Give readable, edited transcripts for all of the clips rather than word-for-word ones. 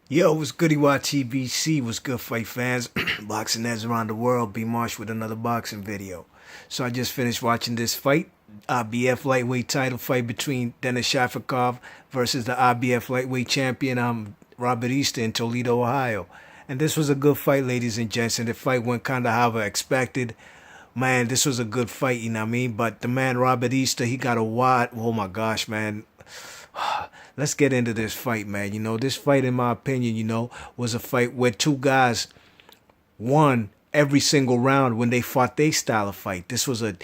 Yo, what's goody YTBC? What's good, fight fans? Boxing heads around the world. B Marsh with another boxing video. So I just finished watching this fight, IBF lightweight title fight between Denis Shafikov versus the IBF lightweight champion Robert Easter in Toledo, Ohio. And this was a good fight, ladies and gents. And the fight went kind of how I expected. Man, this was a good fight, you know what I mean? But the man Robert Easter, he got a wide. Oh my gosh, man. Let's get into this fight, man. This fight, in my opinion, was a fight where two guys won every single round when they fought their style of fight. The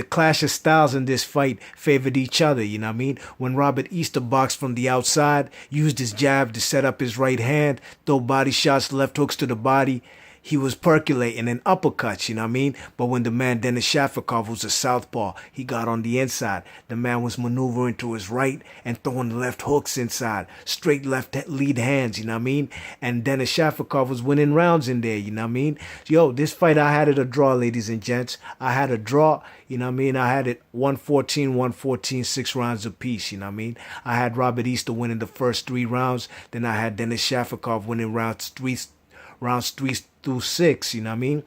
clash of styles in this fight favored each other, you know what I mean? When Robert Easter boxed from the outside, used his jab to set up his right hand, throw body shots, left hooks to the body, he was percolating and uppercuts, you know what I mean? But when the man Denis Shafikov was a southpaw, he got on the inside. The man was maneuvering to his right and throwing left hooks inside, straight left lead hands, you know what I mean? And Denis Shafikov was winning rounds in there, you know what I mean? Yo, this fight, I had it a draw, ladies and gents. I had a draw, you know what I mean? I had it 114, 6 rounds apiece, you know what I mean? I had Robert Easter winning the first 3 rounds. Then I had Denis Shafikov winning rounds 3 through 6, you know what I mean?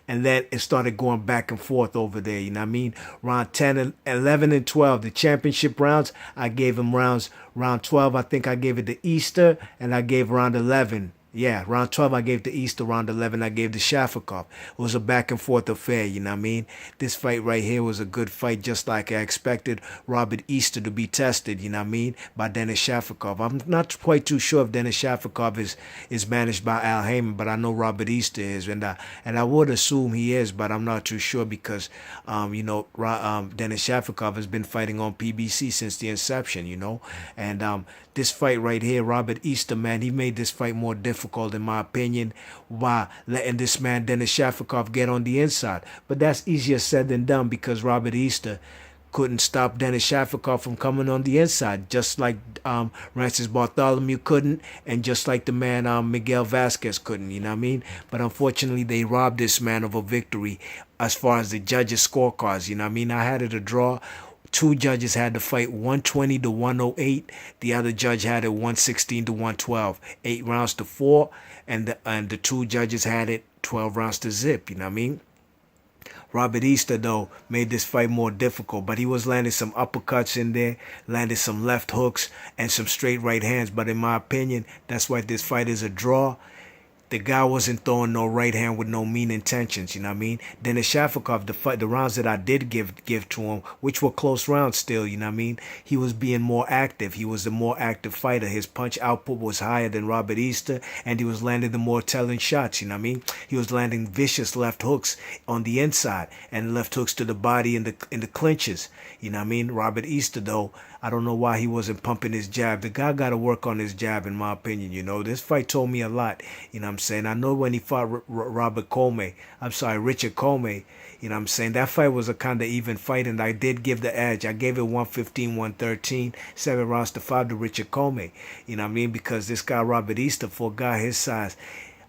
And then it started going back and forth over there, you know what I mean? Round 10, 11, and 12, the championship rounds, I gave him round 12, I think I gave it to Easter, and I gave round 11. Yeah, round 12 I gave to Easter, round 11 I gave to Shafikov. It was a back and forth affair, you know what I mean? This fight right here was a good fight, just like I expected Robert Easter to be tested, you know what I mean, by Denis Shafikov. I'm not quite too sure if Denis Shafikov is managed by Al Heyman, but I know Robert Easter is, and I would assume he is, but I'm not too sure because, Denis Shafikov has been fighting on PBC since the inception, and this fight right here, Robert Easter, man, he made this fight more difficult, in my opinion, by letting this man, Denis Shafikov, get on the inside. But that's easier said than done because Robert Easter couldn't stop Denis Shafikov from coming on the inside, just like Francis Bartholomew couldn't, and just like the man Miguel Vasquez couldn't, you know what I mean? But unfortunately, they robbed this man of a victory as far as the judges' scorecards, you know what I mean? I had it a draw. Two judges had the fight 120 to 108. The other judge had it 116 to 112. 8 rounds to 4. And the two judges had it 12 rounds to zip. You know what I mean? Robert Easter, though, made this fight more difficult, but he was landing some uppercuts in there, landed some left hooks, and some straight right hands. But in my opinion, that's why this fight is a draw. The guy wasn't throwing no right hand with no mean intentions, you know what I mean? Denis Shafikov, the rounds that I did give to him, which were close rounds still, you know what I mean? He was being more active. He was the more active fighter. His punch output was higher than Robert Easter, and he was landing the more telling shots, you know what I mean? He was landing vicious left hooks on the inside and left hooks to the body in the clinches, you know what I mean? Robert Easter, though, I don't know why he wasn't pumping his jab. The guy got to work on his jab, in my opinion, This fight told me a lot, you know what I'm saying? I know when he fought Richard Comey, you know what I'm saying? That fight was a kind of even fight, and I did give the edge. I gave it 115, 113, 7 rounds to 5 to Richard Comey, you know what I mean? Because this guy, Robert Easter, for a guy his size,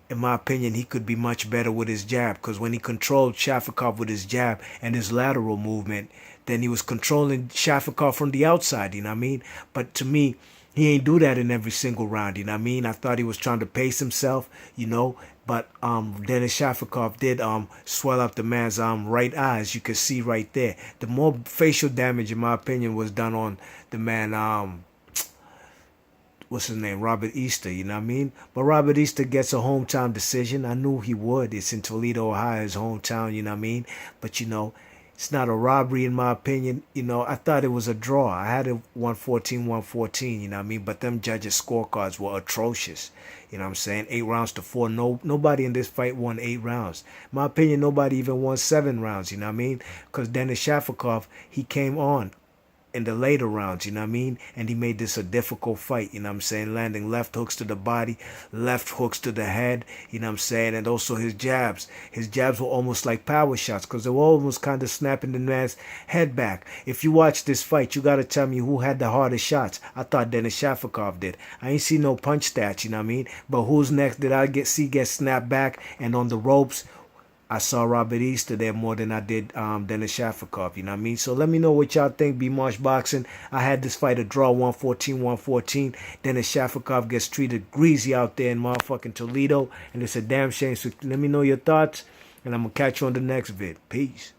in my opinion, he could be much better with his jab because when he controlled Shafikov with his jab and his lateral movement, then he was controlling Shafikov from the outside, you know what I mean? But to me, he ain't do that in every single round, you know what I mean? I thought he was trying to pace himself, but Denis Shafikov did swell up the man's right eye, as you can see right there. The more facial damage, in my opinion, was done on the man, what's his name, Robert Easter, you know what I mean? But Robert Easter gets a hometown decision. I knew he would. It's in Toledo, Ohio, his hometown, you know what I mean? But, it's not a robbery, in my opinion. I thought it was a draw. I had it 114, 114, you know what I mean? But them judges' scorecards were atrocious. You know what I'm saying? 8 rounds to 4. Nobody in this fight won 8 rounds. In my opinion, nobody even won 7 rounds, you know what I mean? Because Denis Shafikov, he came on in the later rounds, you know what I mean? And he made this a difficult fight, you know what I'm saying? Landing left hooks to the body, left hooks to the head, you know what I'm saying? And also his jabs. His jabs were almost like power shots because they were almost kind of snapping the man's head back. If you watch this fight, you got to tell me who had the hardest shots. I thought Denis Shafikov did. I ain't see no punch stats, you know what I mean? But whose next did I see get snapped back and on the ropes? I saw Robert Easter there more than I did Denis Shafikov, you know what I mean? So let me know what y'all think, B Marsh Boxing. I had this fight a draw 114-114. Denis Shafikov gets treated greasy out there in motherfucking Toledo, and it's a damn shame. So let me know your thoughts, and I'm going to catch you on the next vid. Peace.